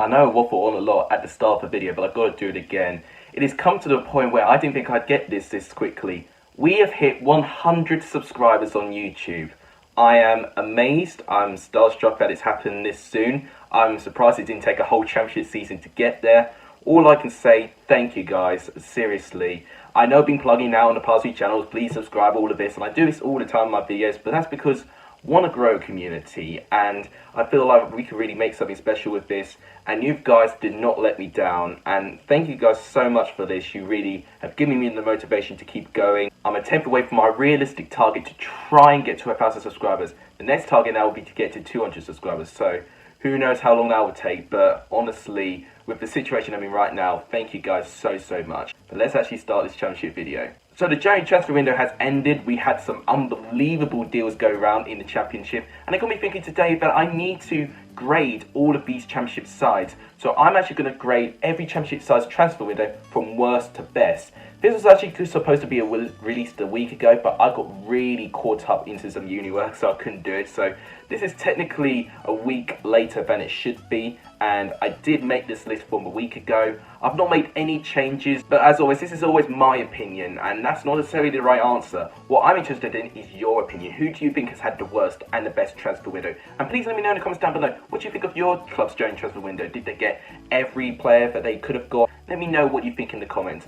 I know I waffle on a lot at the start of the video, but I've got to do it again. It has come to the point where I didn't think I'd get this quickly. We have hit 100 subscribers on YouTube. I am amazed. I'm starstruck that it's happened this soon. I'm surprised it didn't take a whole championship season to get there. All I can say, thank you guys, seriously. I know I've been plugging now on the past few channels, please subscribe, all of this, and I do this all the time in my videos, but that's because I want to grow a community, and I feel like we can really make something special with this, and you guys did not let me down, and thank you guys so much for this. You really have given me the motivation to keep going. I'm a tenth away from my realistic target to try and get to 1,000 subscribers. The next target now will be to get to 200 subscribers, so who knows how long that will take, but honestly, with the situation I'm in right now, thank you guys so much. But let's actually start this championship video. So the January transfer window has ended. We had some unbelievable deals go around in the championship, and it got me thinking today that I need to grade all of these championship sides. So I'm actually going to grade every championship side's transfer window from worst to best. This was actually supposed to be released a week ago, but I got really caught up into some uni work, so I couldn't do it. So this is technically a week later than it should be, and I did make this list from a week ago. I've not made any changes, but as always, this is always my opinion, and that's not necessarily the right answer. What I'm interested in is your opinion. Who do you think has had the worst and the best transfer window? And please let me know in the comments down below, what do you think of your club's January transfer window? Did they get every player that they could have got? Let me know what you think in the comments.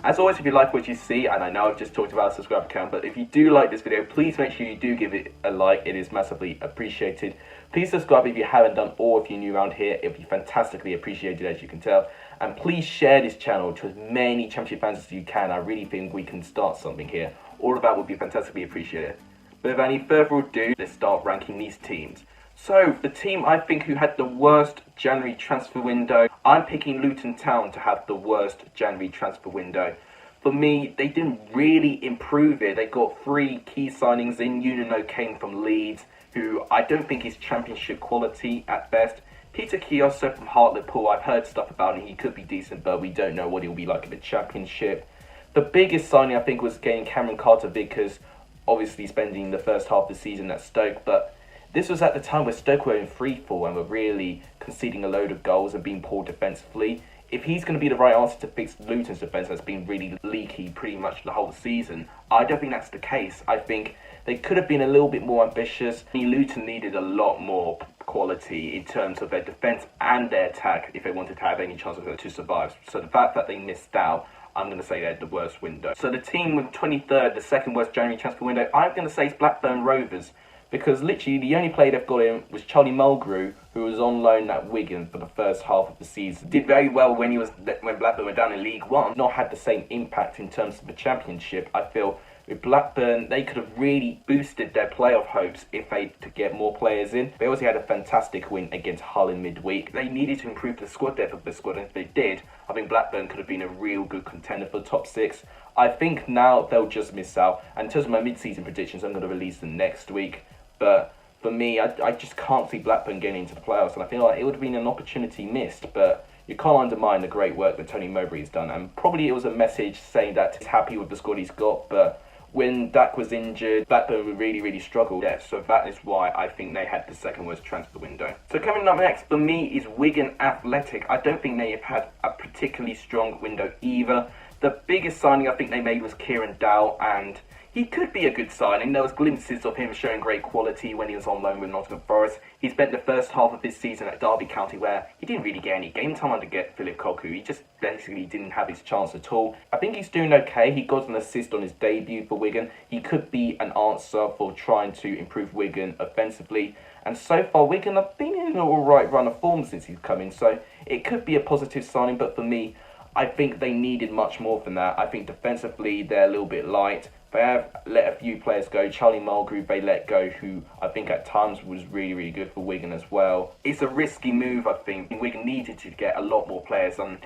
As always, if you like what you see, and I know I've just talked about a subscribe account, but if you do like this video, please make sure you do give it a like. It is massively appreciated. Please subscribe if you haven't done, or if you're new around here, it would be fantastically appreciated, as you can tell. And please share this channel to as many championship fans as you can. I really think we can start something here. All of that would be fantastically appreciated. But without any further ado, let's start ranking these teams. So, the team I think who had the worst January transfer window, I'm picking Luton Town to have the worst January transfer window. For me, they didn't really improve it. They got 3 key signings in. Nuno came from Leeds, who I don't think is championship quality at best. Peter Kioso from Hartlepool, I've heard stuff about him. He could be decent, but we don't know what he'll be like in the championship. The biggest signing I think was getting Cameron Carter-Vickers, obviously spending the first half of the season at Stoke, but this was at the time where Stoke were in freefall and were really conceding a load of goals and being poor defensively. If he's going to be the right answer to fix Luton's defence that's been really leaky pretty much the whole season, I don't think that's the case. I think they could have been a little bit more ambitious. Luton needed a lot more quality in terms of their defence and their attack if they wanted to have any chance of to survive. So the fact that they missed out, I'm going to say they're the worst window. So the team with 23rd, the second worst January transfer window, I'm going to say is Blackburn Rovers. Because literally the only player they've got in was Charlie Mulgrew, who was on loan at Wigan for the first half of the season. Did very well when Blackburn were down in League One. Not had the same impact in terms of the championship. I feel with Blackburn, they could have really boosted their playoff hopes if they could get more players in. They also had a fantastic win against Hull in midweek. They needed to improve the squad depth of the squad, and if they did, I think Blackburn could have been a real good contender for the top 6. I think now they'll just miss out. And in terms of my mid-season predictions, I'm going to release them next week. But for me, I just can't see Blackburn getting into the playoffs, and I feel like it would have been an opportunity missed, but you can't undermine the great work that Tony Mowbray has done, and probably it was a message saying that he's happy with the squad he's got, but when Dak was injured, Blackburn really struggled there, so that is why I think they had the second worst transfer window. So coming up next for me is Wigan Athletic. I don't think they have had a particularly strong window either. The biggest signing I think they made was Kieran Dow, and he could be a good signing. There was glimpses of him showing great quality when he was on loan with Nottingham Forest. He spent the first half of his season at Derby County where he didn't really get any game time under Philip Cocu. He just basically didn't have his chance at all. I think he's doing okay. He got an assist on his debut for Wigan. He could be an answer for trying to improve Wigan offensively. And so far, Wigan have been in an alright run of form since he's come in. So it could be a positive signing, but for me, I think they needed much more than that. I think defensively, they're a little bit light. They have let a few players go. Charlie Mulgrew, they let go, who I think at times was really good for Wigan as well. It's a risky move, I think. Wigan needed to get a lot more players, and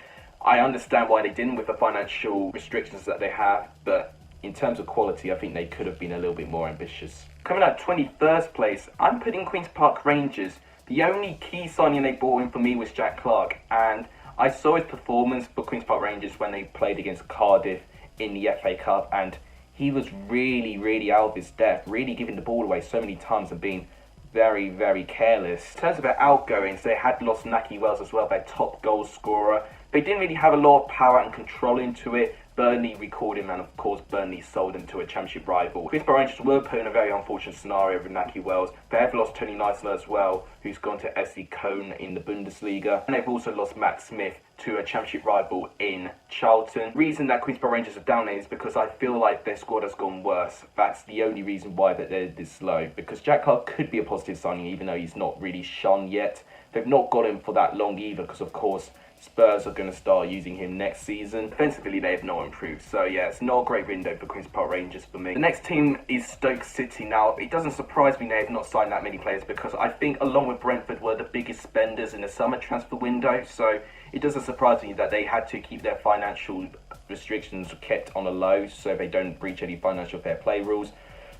I understand why they didn't with the financial restrictions that they have, but in terms of quality, I think they could have been a little bit more ambitious. Coming out 21st place, I'm putting Queen's Park Rangers. The only key signing they brought in for me was Jack Clark, and I saw his performance for Queen's Park Rangers when they played against Cardiff in the FA Cup, and he was really out of his depth, really giving the ball away so many times and being very, very careless. In terms of their outgoings, they had lost Nahki Wells as well, their top goal scorer. They didn't really have a lot of power and control into it. Burnley recalled him, and of course Burnley sold him to a championship rival. Middlesbrough Rangers were put in a very unfortunate scenario with Nahki Wells. They have lost Tony Neisler as well, who's gone to FC Köln in the Bundesliga. And they've also lost Matt Smith to a championship rival in Charlton. The reason that Middlesbrough Rangers are down there is because I feel like their squad has gone worse. That's the only reason why that they're this low. Because Jack Clark could be a positive signing, even though he's not really shone yet. They've not got him for that long either, because of course Spurs are going to start using him next season. Defensively, they have not improved. So yeah, it's not a great window for Queen's Park Rangers for me. The next team is Stoke City. Now, it doesn't surprise me they have not signed that many players, because I think along with Brentford were the biggest spenders in the summer transfer window. So it doesn't surprise me that they had to keep their financial restrictions kept on a low so they don't breach any financial fair play rules.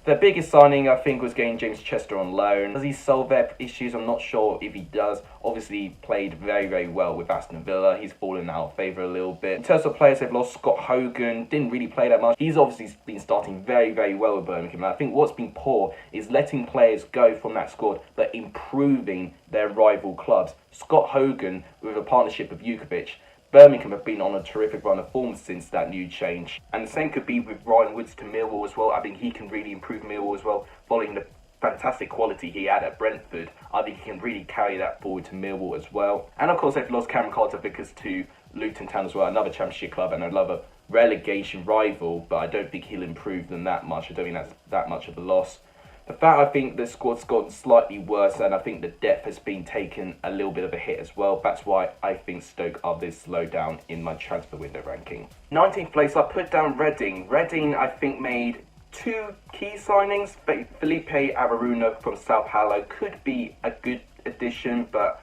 Their biggest signing, I think, was getting James Chester on loan. Does he solve their issues? I'm not sure if he does. Obviously, he played very, very well with Aston Villa. He's fallen out of favour a little bit. In terms of players, they've lost Scott Hogan. Didn't really play that much. He's obviously been starting very, very well with Birmingham. And I think what's been poor is letting players go from that squad, but improving their rival clubs. Scott Hogan, with a partnership with Jukovic, Birmingham have been on a terrific run of form since that new change. And the same could be with Ryan Woods to Millwall as well. I think he can really improve Millwall as well, following the fantastic quality he had at Brentford. I think he can really carry that forward to Millwall as well. And of course, they've lost Cameron Carter-Vickers to Luton Town as well, another championship club and another relegation rival, but I don't think he'll improve them that much. I don't think that's that much of a loss. The fact I think the squad's gotten slightly worse, and I think the depth has been taken a little bit of a hit as well. That's why I think Stoke are this low down in my transfer window ranking. 19th place, I put down Reading. Reading, I think, made two key signings. Felipe Araruna from South Hallow could be a good addition, but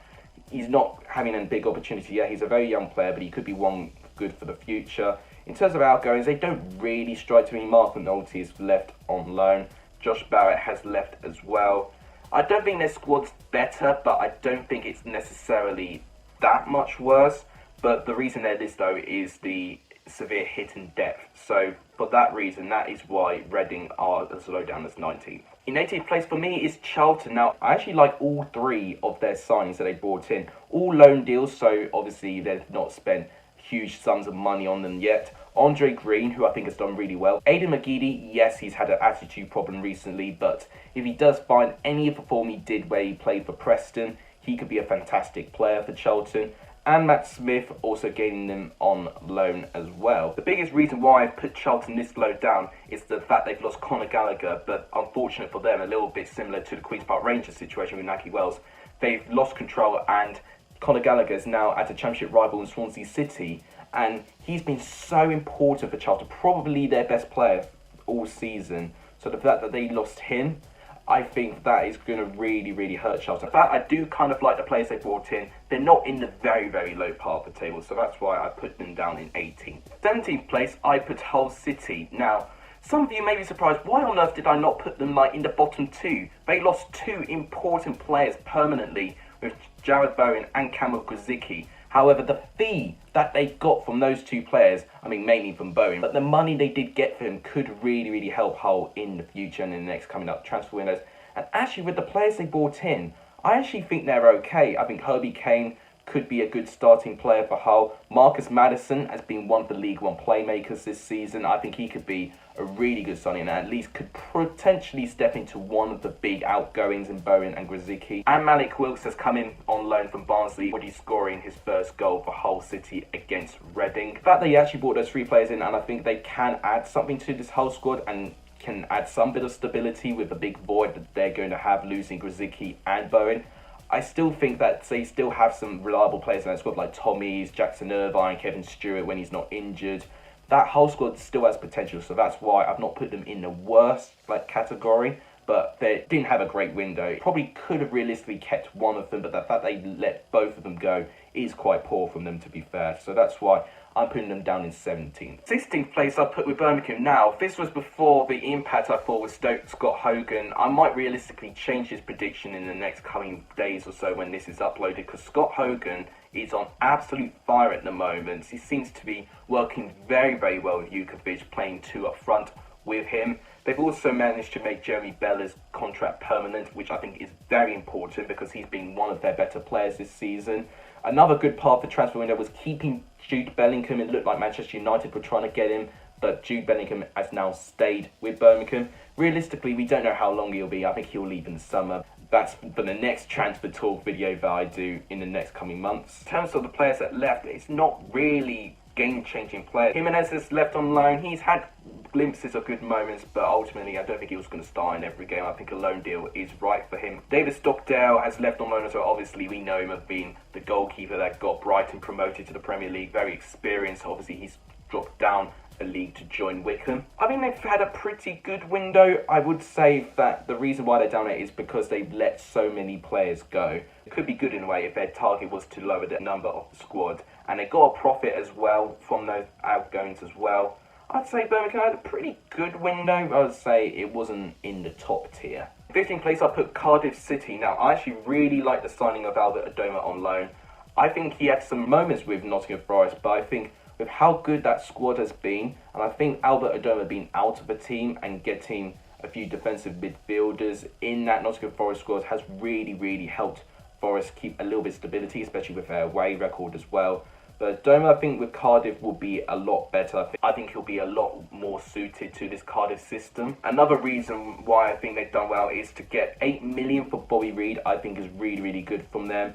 he's not having a big opportunity yet. He's a very young player, but he could be one good for the future. In terms of outgoings, they don't really strike to me. Mark McNulty is left on loan. Josh Barrett has left as well. I don't think their squad's better, but I don't think it's necessarily that much worse. But the reason they're this, though, is the severe hit in depth. So for that reason, that is why Reading are as low down as 19th. In 18th place for me is Charlton. Now, I actually like all three of their signings that they brought in. All loan deals, so obviously they've not spent huge sums of money on them yet. Andre Green, who I think has done really well. Aidan McGeady, yes, he's had an attitude problem recently, but if he does find any of the form he did where he played for Preston, he could be a fantastic player for Charlton. And Matt Smith also gaining them on loan as well. The biggest reason why I've put Charlton this low down is the fact they've lost Conor Gallagher, but unfortunate for them, a little bit similar to the Queen's Park Rangers situation with Nahki Wells. They've lost control, and Conor Gallagher is now at a championship rival in Swansea City, and he's been so important for Charlton, probably their best player all season. So the fact that they lost him, I think that is going to really, really hurt Charlton. In fact, I do kind of like the players they brought in. They're not in the very, very low part of the table, so that's why I put them down in 18th. 17th place, I put Hull City. Now, some of you may be surprised, why on earth did I not put them in the bottom two? They lost two important players permanently with Jared Bowen and Kamil Grzycki. However, the fee that they got from those two players, I mean mainly from Bowen, but the money they did get for him could really, really help Hull in the future and in the next coming up transfer windows. And actually with the players they brought in, I actually think they're okay. I think Herbie Kane could be a good starting player for Hull. Marcus Maddison has been one of the League One playmakers this season. I think he could be a really good signing and at least could potentially step into one of the big outgoings in Bowen and Grzycki. And Malik Wilkes has come in on loan from Barnsley, already scoring his first goal for Hull City against Reading. The fact that he actually brought those three players in, and I think they can add something to this Hull squad and can add some bit of stability with the big void that they're going to have losing Grzycki and Bowen. I still think that they still have some reliable players in that squad like Tommy's, Jackson Irvine, Kevin Stewart when he's not injured. That whole squad still has potential, so that's why I've not put them in the worst category. But they didn't have a great window. Probably could have realistically kept one of them, but the fact they let both of them go is quite poor from them, to be fair. So that's why I'm putting them down in 17th. 16th place I put with Birmingham. Now, if this was before the impact I thought with Scott Hogan, I might realistically change his prediction in the next coming days or so when this is uploaded, because Scott Hogan is on absolute fire at the moment. He seems to be working very, very well with Jukovic, playing two up front. with him. They've also managed to make Jeremy Bella's contract permanent, which I think is very important because he's been one of their better players this season. Another good part of the transfer window was keeping Jude Bellingham. It looked like Manchester United were trying to get him, but Jude Bellingham has now stayed with Birmingham. Realistically, we don't know how long he'll be. I think he'll leave in the summer. That's for the next transfer talk video that I do in the next coming months. In terms of the players that left, it's not really game-changing players. Jimenez has left on loan. He's had glimpses of good moments, but ultimately I don't think he was going to start in every game. I think a loan deal is right for him. David Stockdale has left on loan as well. Obviously, we know him as being the goalkeeper that got Brighton promoted to the Premier League. Very experienced. Obviously, he's dropped down a league to join Wickham. I think they've had a pretty good window. I would say that the reason why they're down there is because they've let so many players go. It could be good in a way if their target was to lower the number of the squad, and they got a profit as well from those outgoings as well. I'd say Birmingham had a pretty good window. I would say it wasn't in the top tier. 15th place, I put Cardiff City. Now, I actually really like the signing of Albert Adoma on loan. I think he had some moments with Nottingham Forest, but I think with how good that squad has been, and I think Albert Adoma being out of the team and getting a few defensive midfielders in that Nottingham Forest squad has really helped Forest keep a little bit of stability, especially with their away record as well. But Adoma, I think with Cardiff will be a lot better. I think he'll be a lot more suited to this Cardiff system. Another reason why I think they've done well is to get 8 million for Bobby Reid. I think is really good from them.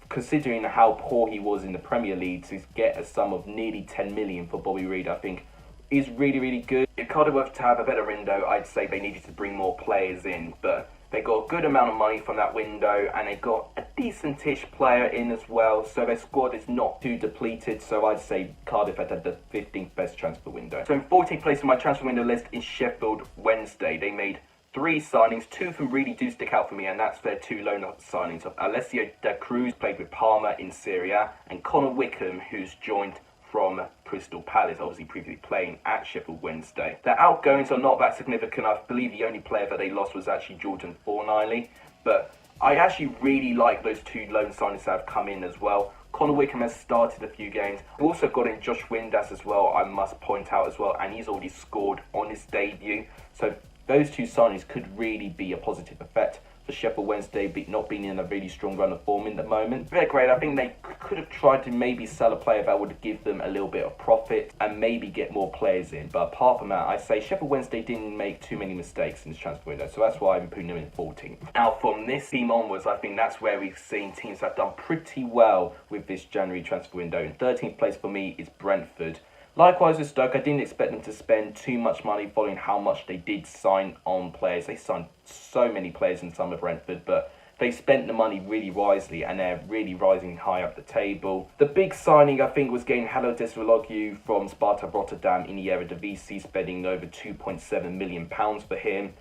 Considering how poor he was in the Premier League, to get a sum of nearly 10 million for Bobby Reid, I think is really good. If Cardiff were to have a better window, I'd say they needed to bring more players in, but they got a good amount of money from that window, and they got a decent-ish player in as well, so their squad is not too depleted. So I'd say Cardiff had the 15th best transfer window. So in 14th place on my transfer window list is Sheffield Wednesday. They made 3 signings, 2 of them really do stick out for me, and that's their 2 loan signings of Alessio Da Cruz, played with Parma in Serie A, and Connor Wickham, who's joined from Crystal Palace, obviously previously playing at Sheffield Wednesday. Their outgoings are not that significant. I believe the only player that they lost was actually Jordan Forniley, but I actually really like those 2 loan signings that have come in as well. Connor Wickham has started a few games. We've also got in Josh Windass as well, I must point out as well, and he's already scored on his debut. So those 2 signings could really be a positive effect for Sheffield Wednesday, not being in a really strong run of form in the moment. They're great. I think they could have tried to maybe sell a player that would give them a little bit of profit and maybe get more players in. But apart from that, I say Sheffield Wednesday didn't make too many mistakes in this transfer window, so that's why I'm putting them in 14th. Now, from this team onwards, I think that's where we've seen teams that have done pretty well with this January transfer window. In 13th place for me is Brentford. Likewise with Stoke, I didn't expect them to spend too much money following how much they did sign on players. They signed so many players in summer Brentford, but they spent the money really wisely and they're really rising high up the table. The big signing, I think, was getting Halil Desrologlu from Sparta Rotterdam in the Eredivisie, spending over £2.7 million for him.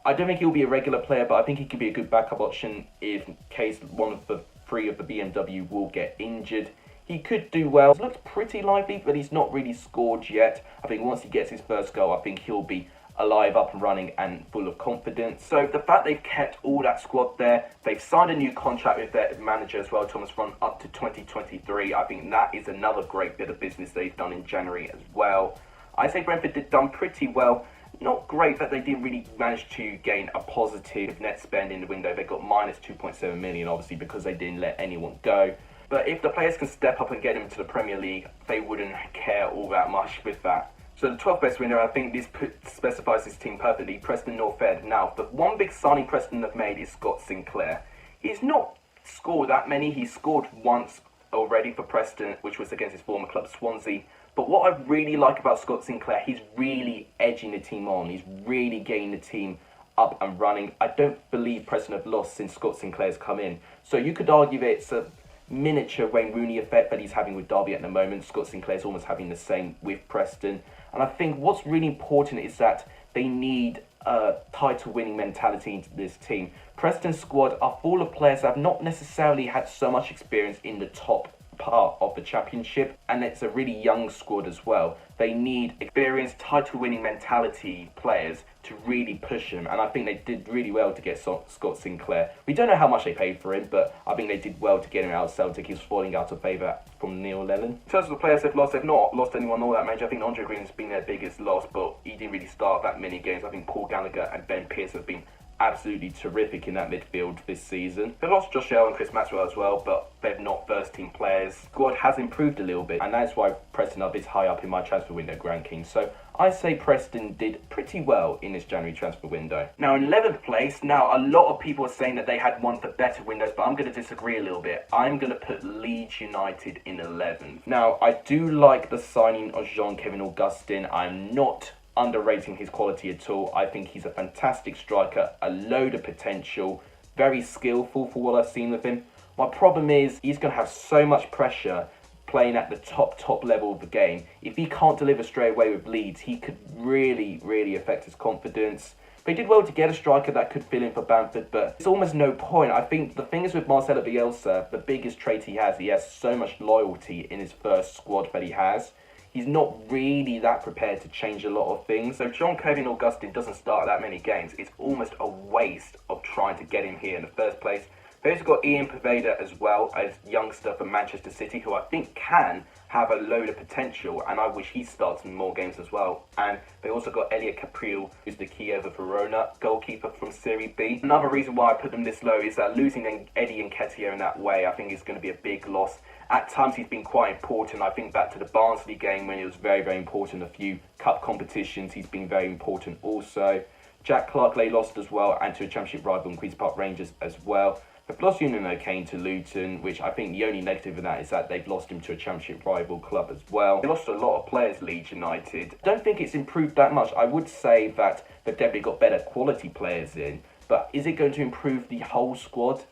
I don't think he'll be a regular player, but I think he could be a good backup option in case one of the 3 of the BMW will get injured. He could do well. He looks pretty lively, but he's not really scored yet. I think once he gets his first goal, I think he'll be alive, up and running, and full of confidence. So the fact they've kept all that squad there, they've signed a new contract with their manager as well, Thomas Run, up to 2023. I think that is another great bit of business they've done in January as well. I say Brentford did done pretty well. Not great that they didn't really manage to gain a positive net spend in the window. They got minus 2.7 million, obviously, because they didn't let anyone go. But if the players can step up and get them to the Premier League, they wouldn't care all that much with that. So the 12th best window, I think this specifies this team perfectly, Preston North End. Now, the one big signing Preston have made is Scott Sinclair. He's not scored that many. He scored once already for Preston, which was against his former club, Swansea. But what I really like about Scott Sinclair, he's really edging the team on. He's really getting the team up and running. I don't believe Preston have lost since Scott Sinclair's come in. So you could argue that it's a miniature Wayne Rooney effect that he's having with Derby at the moment. Scott Sinclair's almost having the same with Preston. And I think what's really important is that they need a title-winning mentality into this team. Preston's squad are full of players that have not necessarily had so much experience in the top part of the Championship, and it's a really young squad as well. They need experienced, title-winning mentality players to really push him, and I think they did really well to get Scott Sinclair. We don't know how much they paid for him, but I think they did well to get him out of Celtic. He's falling out of favour from Neil Lennon. In terms of the players they've not lost anyone all that major. I think Andre Green's been their biggest loss, but he didn't really start that many games. I think Paul Gallagher and Ben Pearce have been absolutely terrific in that midfield this season. They've lost Josh Bell and Chris Maxwell as well, but they're not first team players. Squad has improved a little bit, and that's why Preston are this high up in my transfer window ranking. So I say Preston did pretty well in this January transfer window. Now in 11th place, now a lot of people are saying that they had one of the better windows, but I'm going to disagree a little bit. I'm going to put Leeds United in 11th. Now I do like the signing of Jean-Kevin Augustin. I'm not underrating his quality at all. I think he's a fantastic striker, a load of potential, very skillful for what I've seen of him. My problem is he's going to have so much pressure playing at the top level of the game. If he can't deliver straight away with Leeds, he could really affect his confidence. They did well to get a striker that could fill in for Bamford, but it's almost no point. I think the thing is with Marcelo Bielsa, the biggest trait he has so much loyalty in his first squad that he has. He's not really that prepared to change a lot of things. So if Jean-Kevin Augustin doesn't start that many games, it's almost a waste of trying to get him here in the first place. They've also got Ian Poveda as well, as youngster from Manchester City, who I think can have a load of potential, and I wish he starts in more games as well. And they also got Elliot Caprile, who's the Kiev Verona goalkeeper from Serie B. Another reason why I put them this low is that losing Eddie Nketiah in that way, I think is going to be a big loss. At times he's been quite important. I think back to the Barnsley game when he was very important. A few cup competitions, he's been very important also. Jack Clark they lost as well, and to a championship rival in Queen's Park Rangers as well. They've lost Union O'Kane to Luton, which I think the only negative of that is that they've lost him to a championship rival club as well. They lost a lot of players, Leeds United. I don't think it's improved that much. I would say that they've definitely got better quality players in, but is it going to improve the whole squad?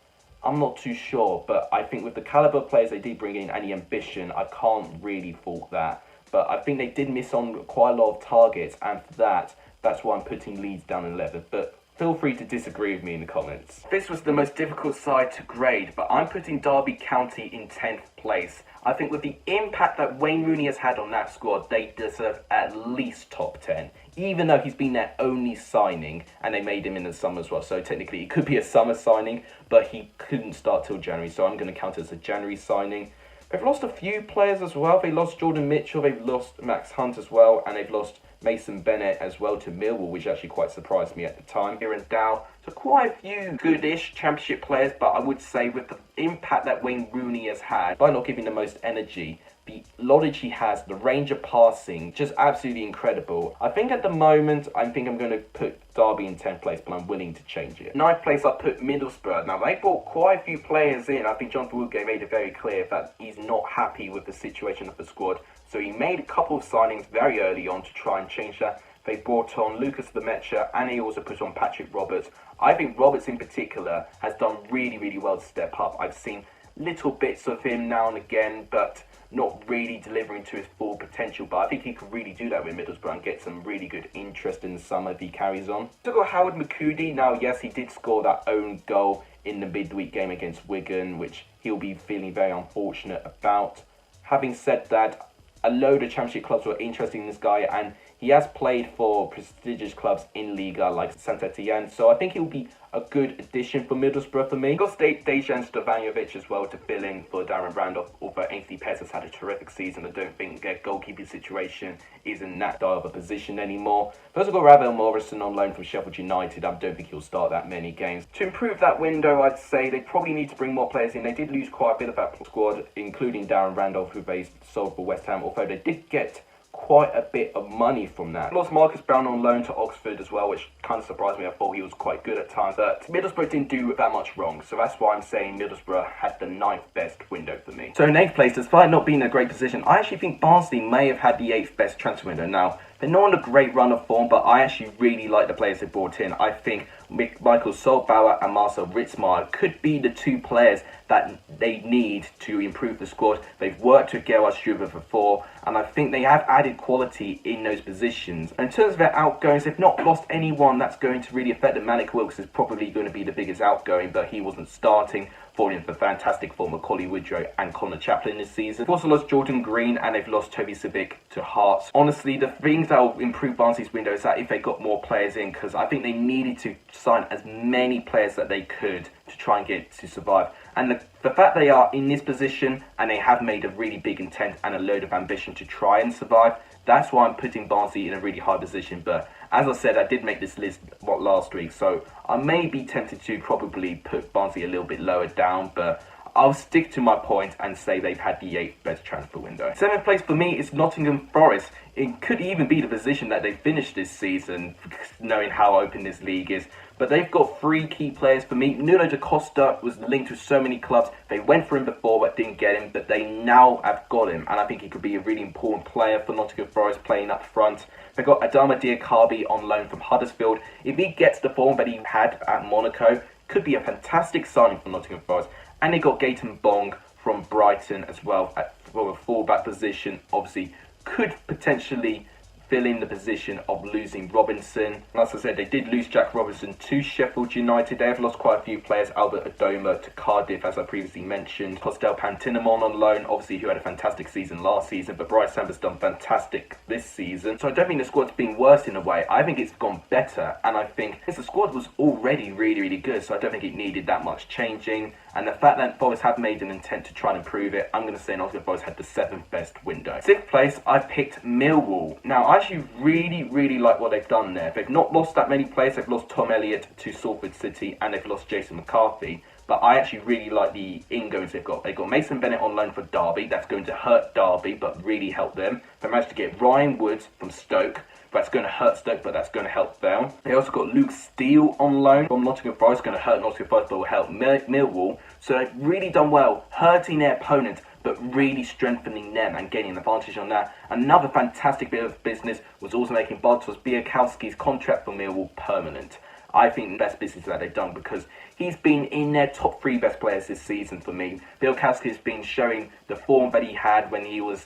I'm not too sure, but I think with the calibre of players they did bring in and the ambition, I can't really fault that. But I think they did miss on quite a lot of targets, and for that's why I'm putting Leeds down 11th. But feel free to disagree with me in the comments. This was the most difficult side to grade, but I'm putting Derby County in 10th place. I think with the impact that Wayne Rooney has had on that squad, they deserve at least top 10. Even though he's been their only signing, and they made him in the summer as well, so technically it could be a summer signing, but he couldn't start till January, so I'm going to count it as a January signing. They've lost a few players as well. They lost Jordan Mitchell, they've lost Max Hunt as well, and they've lost Mason Bennett as well to Millwall, which actually quite surprised me at the time. Here and Dow, so quite a few goodish championship players, but I would say with the impact that Wayne Rooney has had, by not giving the most energy, the knowledge he has, the range of passing, just absolutely incredible. I think at the moment, I'm going to put Derby in 10th place, but I'm willing to change it. 9th place, I put Middlesbrough. Now, they brought quite a few players in. I think Jonathan Woodgate made it very clear that he's not happy with the situation of the squad. So he made a couple of signings very early on to try and change that. They brought on Lucas Lemaitre, and he also put on Patrick Roberts. I think Roberts in particular has done really well to step up. I've seen little bits of him now and again, but not really delivering to his full potential, but I think he could really do that with Middlesbrough and get some really good interest in the summer if he carries on. So got Howard McCudie. Now, yes, he did score that own goal in the midweek game against Wigan, which he'll be feeling very unfortunate about. Having said that, a load of championship clubs were interested in this guy, and he has played for prestigious clubs in Liga like Saint-Etienne, so I think he'll be a good addition for Middlesbrough for me. Got Dejan Stevanovic as well to fill in for Darren Randolph, although Anthony Pettis has had a terrific season. I don't think their goalkeeping situation is in that style of a position anymore. They've also got Ravel Morrison on loan from Sheffield United. I don't think he'll start that many games. To improve that window, I'd say they probably need to bring more players in. They did lose quite a bit of that squad, including Darren Randolph, who they sold for West Ham, although they did get quite a bit of money from that. Lost Marcus Brown on loan to Oxford as well, which kind of surprised me. I thought he was quite good at times, but Middlesbrough didn't do that much wrong, so that's why I'm saying Middlesbrough had the 9th best window for me. So in 8th place, despite not being in a great position, I actually think Barnsley may have had the 8th best transfer window. Now, they're not on a great run of form, but I actually really like the players they brought in. I think Michael Solbauer and Marcel Ritzmaier could be the two players that they need to improve the squad. They've worked with Gerard Struber before, and I think they have added quality in those positions. And in terms of their outgoings, they've not lost anyone that's going to really affect them. Malik Wilkes is probably going to be the biggest outgoing, but he wasn't starting. falling into the fantastic form of Collie Woodrow and Connor Chaplin this season. They've also lost Jordan Green and they've lost Toby Civic to Hearts. Honestly, the things that will improve Barnsley's window is that if they got more players in, because I think they needed to sign as many players that they could to try and get to survive. And the fact they are in this position and they have made a really big intent and a load of ambition to try and survive, that's why I'm putting Barnsley in a really high position. But as I said, I did make this list last week, so I may be tempted to probably put Barnsley a little bit lower down, but I'll stick to my point and say they've had the 8th best transfer window. 7th place for me is Nottingham Forest. It could even be the position that they finished this season, knowing how open this league is. But they've got 3 key players for me. Nuno da Costa was linked with so many clubs. They went for him before but didn't get him, but they now have got him. And I think he could be a really important player for Nottingham Forest playing up front. They've got Adama Diakhaby on loan from Huddersfield. If he gets the form that he had at Monaco, could be a fantastic signing for Nottingham Forest. And they got Gaten Bong from Brighton as well for a fullback position. Obviously, could potentially fill in the position of losing Robinson. As I said, they did lose Jack Robinson to Sheffield United. They have lost quite a few players. Albert Adoma to Cardiff, as I previously mentioned. Costel Pantinimon on loan, obviously, who had a fantastic season last season, but Bryce Samber's done fantastic this season. So I don't think the squad's been worse in a way. I think it's gone better, and I think the squad was already really good, so I don't think it needed that much changing. And the fact that Forest have made an intent to try and improve it, I'm going to say Nottingham Forest had the 7th best window. 6th place, I picked Millwall. Now, I actually really like what they've done there. They've not lost that many players. They've lost Tom Elliott to Salford City and they've lost Jason McCarthy. But I actually really like the ingoings they've got. They've got Mason Bennett on loan for Derby. That's going to hurt Derby, but really help them. They managed to get Ryan Woods from Stoke. That's going to hurt Stoke, but that's going to help them. They also got Luke Steele on loan from Nottingham Forest. Going to hurt Nottingham Forest, but will help Millwall. So they've really done well, hurting their opponents, but really strengthening them and gaining an advantage on that. Another fantastic bit of business was also making Bartosz Białkowski's contract for Millwall permanent. I think the best business that they've done because he's been in their top 3 best players this season for me. Białkowski has been showing the form that he had when he was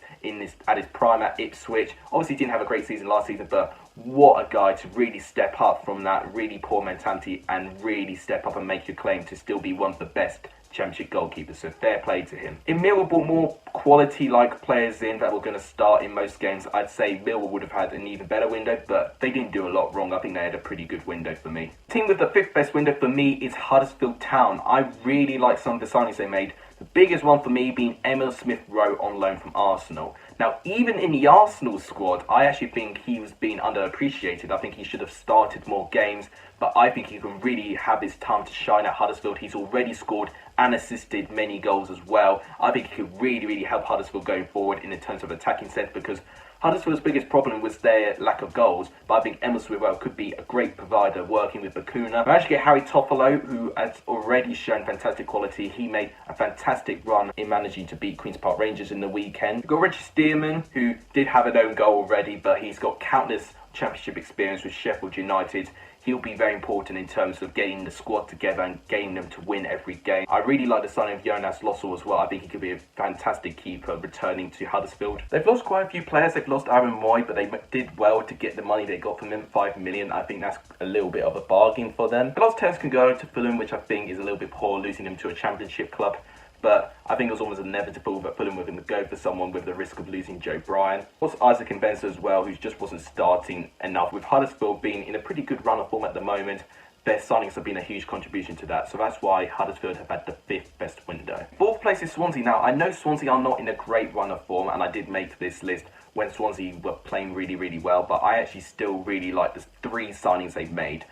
at his prime at Ipswich. Obviously, he didn't have a great season last season, but what a guy to really step up from that really poor mentality and really step up and make your claim to still be one of the best Championship goalkeepers, so fair play to him. If Millwall brought more quality-like players in that were going to start in most games, I'd say Millwall would have had an even better window, but they didn't do a lot wrong. I think they had a pretty good window for me. Team with the 5th best window for me is Huddersfield Town. I really like some of the signings they made. The biggest one for me being Emil Smith-Rowe on loan from Arsenal. Now, even in the Arsenal squad, I actually think he was being underappreciated. I think he should have started more games, but I think he can really have his time to shine at Huddersfield. He's already scored and assisted many goals as well. I think he could really help Huddersfield going forward in terms of attacking sense because Huddersfield's biggest problem was their lack of goals, but I think Emil Smith-Rowe could be a great provider working with Bakuna. Managed to get Harry Toffolo, who has already shown fantastic quality. He made a fantastic run in managing to beat Queen's Park Rangers in the weekend. We've got Richard Stearman, who did have an own goal already, but he's got countless Championship experience with Sheffield United. He'll be very important in terms of getting the squad together and getting them to win every game. I really like the signing of Jonas Lossell as well. I think he could be a fantastic keeper returning to Huddersfield. They've lost quite a few players. They've lost Aaron Moy, but they did well to get the money they got from him, $5 million. I think that's a little bit of a bargain for them. The lost Terence can go to Fulham, which I think is a little bit poor, losing them to a Championship club. But I think it was almost inevitable that Fulham were going to go for someone with the risk of losing Joe Bryan. Also Isaac Mbenza as well, who just wasn't starting enough. With Huddersfield being in a pretty good run of form at the moment, their signings have been a huge contribution to that. So that's why Huddersfield have had the 5th best window. 4th place is Swansea. Now, I know Swansea are not in a great run of form, and I did make this list when Swansea were playing really well, but I actually still really like the 3 signings they've made.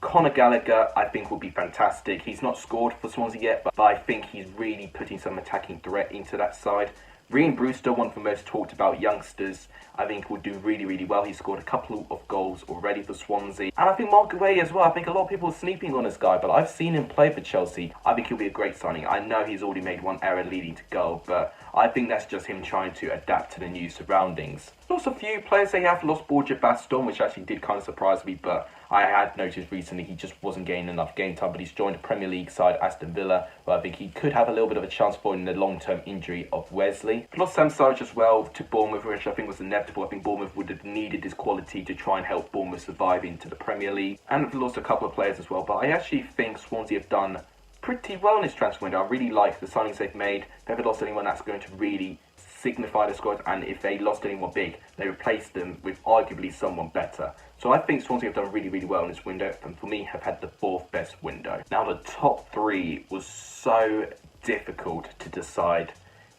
Conor Gallagher, I think, will be fantastic. He's not scored for Swansea yet, but I think he's really putting some attacking threat into that side. Ryan Brewster, one of the most talked about youngsters, I think will do really well. He scored a couple of goals already for Swansea. And I think Mark Guehi as well. I think a lot of people are sleeping on this guy, but I've seen him play for Chelsea. I think he'll be a great signing. I know he's already made 1 error leading to goal, but I think that's just him trying to adapt to the new surroundings. There's also a few players they have lost. Borja Baston, which actually did kind of surprise me, but I had noticed recently he just wasn't getting enough game time, but he's joined the Premier League side Aston Villa, where I think he could have a little bit of a chance for in the long-term injury of Wesley. Lost Sam Sarge as well to Bournemouth, which I think was inevitable. I think Bournemouth would have needed his quality to try and help Bournemouth survive into the Premier League. And we've lost a couple of players as well, but I actually think Swansea have done pretty well in this transfer window. I really like the signings they've made. They haven't lost anyone that's going to really signify the squad, and if they lost anyone big, they replaced them with arguably someone better. So I think Swansea have done really, really well in this window, and for me have had the fourth best window. Now the top three was so difficult to decide.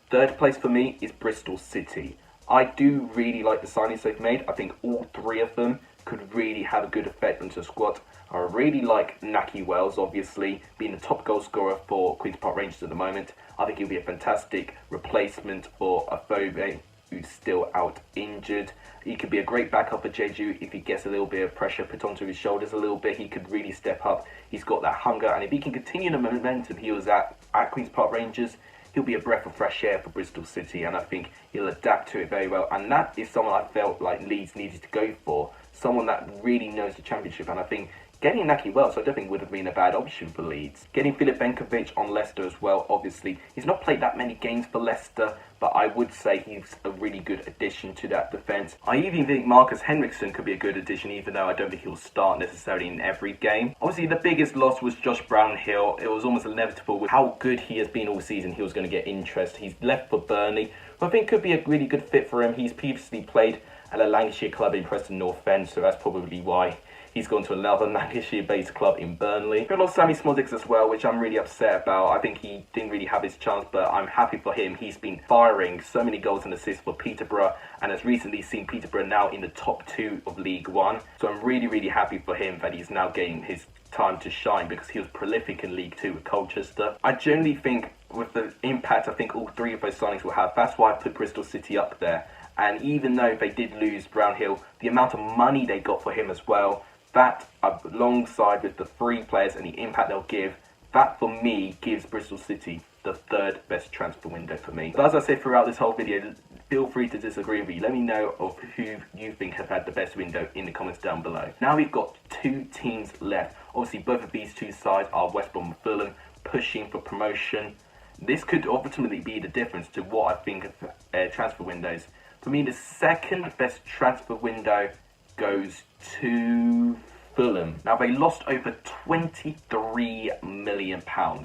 Third place for me is Bristol City. I do really like the signings they've made. I think all three of them could really have a good effect onto the squad. I really like Nahki Wells, obviously, being the top goal scorer for Queen's Park Rangers at the moment. I think he'll be a fantastic replacement for Afobe, who's still out injured. He could be a great backup for Jeju if he gets a little bit of pressure put onto his shoulders a little bit. He could really step up. He's got that hunger, and if he can continue the momentum he was at Queen's Park Rangers, he'll be a breath of fresh air for Bristol City, and I think he'll adapt to it very well. And that is someone I felt like Leeds needed to go for, someone that really knows the Championship, and I think getting Nahki Wells, I don't think would have been a bad option for Leeds. Getting Filip Benkovic on Leicester as well, obviously. He's not played that many games for Leicester, but I would say he's a really good addition to that defence. I even think Marcus Henriksen could be a good addition, even though I don't think he'll start necessarily in every game. Obviously, the biggest loss was Josh Brownhill. It was almost inevitable with how good he has been all season. He was going to get interest. He's left for Burnley, who I think could be a really good fit for him. He's previously played at a Lancashire club in Preston North End, so that's probably why he's gone to another Lancashire-based club in Burnley. We lost Sammy Smodics as well, which I'm really upset about. I think he didn't really have his chance, but I'm happy for him. He's been firing so many goals and assists for Peterborough, and has recently seen Peterborough now in the top 2 of League One. So I'm really, really happy for him that he's now getting his time to shine, because he was prolific in League 2 with Colchester. I generally think with the impact I think all three of those signings will have, that's why I put Bristol City up there. And even though they did lose Brownhill, the amount of money they got for him as well, that alongside with the three players and the impact they'll give, that for me gives Bristol City the third best transfer window for me. But as I said throughout this whole video, feel free to disagree with me. Let me know of who you think have had the best window in the comments down below. Now we've got two teams left. Obviously both of these two sides are West Brom and Fulham, pushing for promotion. This could ultimately be the difference to what I think of transfer windows. For me, the second best transfer window goes to Fulham. Now they lost over £23 million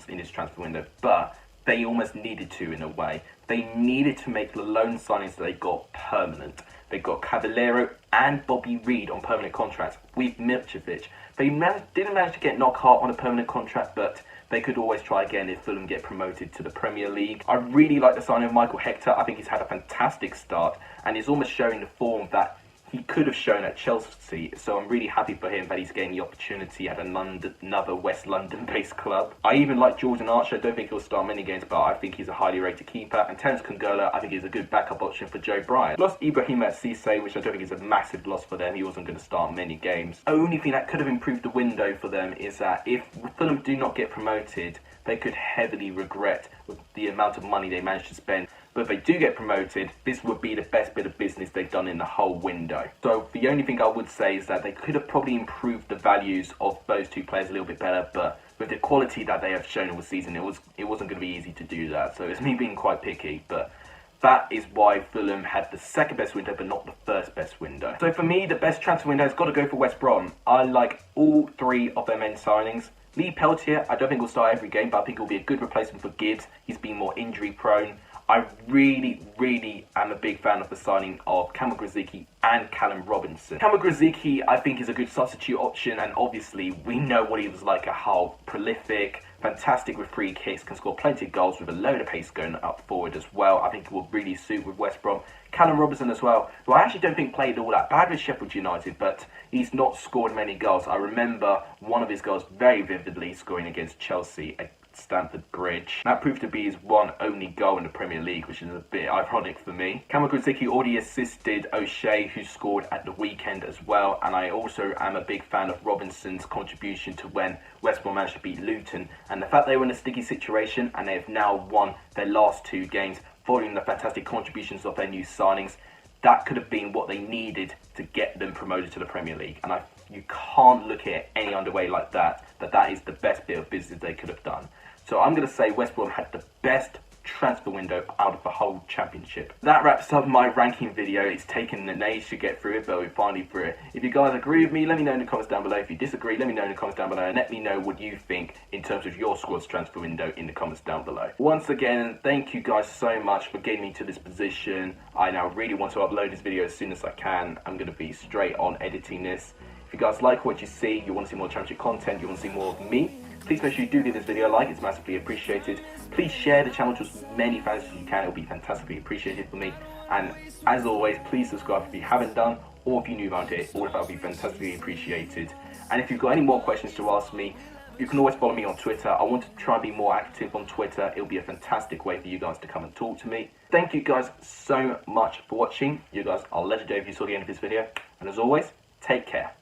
in this transfer window, but they almost needed to in a way. They needed to make the loan signings that they got permanent. They got Cavallero and Bobby Reid on permanent contracts with Milcevic. They didn't manage to get Knockhart on a permanent contract, but they could always try again if Fulham get promoted to the Premier League. I really like the signing of Michael Hector. I think he's had a fantastic start, and he's almost showing the form that he could have shown at Chelsea, so I'm really happy for him that he's getting the opportunity at another West London-based club. I even like Jordan Archer. I don't think he'll start many games, but I think he's a highly rated keeper. And Terence Kongola, I think he's a good backup option for Joe Bryant. Lost Ibrahima Cisse, which I don't think is a massive loss for them. He wasn't going to start many games. Only thing that could have improved the window for them is that if Fulham do not get promoted, they could heavily regret the amount of money they managed to spend. But if they do get promoted, this would be the best bit of business they've done in the whole window. So the only thing I would say is that they could have probably improved the values of those two players a little bit better, but with the quality that they have shown all season, it wasn't going to be easy to do that. So it's me being quite picky, but that is why Fulham had the second best window, but not the first best window. So for me, the best transfer window has got to go for West Brom. I like all three of their main signings. Lee Peltier, I don't think will start every game, but I think he'll be a good replacement for Gibbs. He's been more injury prone. I really, really am a big fan of the signing of Kamil Grzycki and Callum Robinson. Kamil Grzycki, I think, is a good substitute option, and obviously we know what he was like at Hull. Prolific, fantastic with free kicks, can score plenty of goals with a load of pace going up forward as well. I think it will really suit with West Brom. Callum Robinson as well, who I actually don't think played all that bad with Sheffield United, but he's not scored many goals. I remember one of his goals very vividly, scoring against Chelsea at Stamford Bridge. That proved to be his one only goal in the Premier League, which is a bit ironic for me. Kamil Grzycki already assisted O'Shea, who scored at the weekend as well, and I also am a big fan of Robinson's contribution to when West Brom managed to beat Luton, and the fact they were in a sticky situation and they have now won their last two games following the fantastic contributions of their new signings. That could have been what they needed to get them promoted to the Premier League, and you can't look at it any other way like that is the best bit of business they could have done. So I'm going to say West Brom had the best transfer window out of the whole championship. That wraps up my ranking video. It's taken an age to get through it, but we're finally through it. If you guys agree with me, let me know in the comments down below. If you disagree, let me know in the comments down below, and let me know what you think in terms of your squad's transfer window in the comments down below. Once again, thank you guys so much for getting me to this position. I now really want to upload this video as soon as I can. I'm going to be straight on editing this. If you guys like what you see, you want to see more championship content, you want to see more of me, please make sure you do give this video a like. It's massively appreciated. Please share the channel to as many fans as you can. It'll be fantastically appreciated for me. And as always, please subscribe if you haven't done, or if you're new around here. All of that will be fantastically appreciated. And if you've got any more questions to ask me, you can always follow me on Twitter. I want to try and be more active on Twitter. It'll be a fantastic way for you guys to come and talk to me. Thank you guys so much for watching. You guys are legendary if you saw the end of this video. And as always, take care.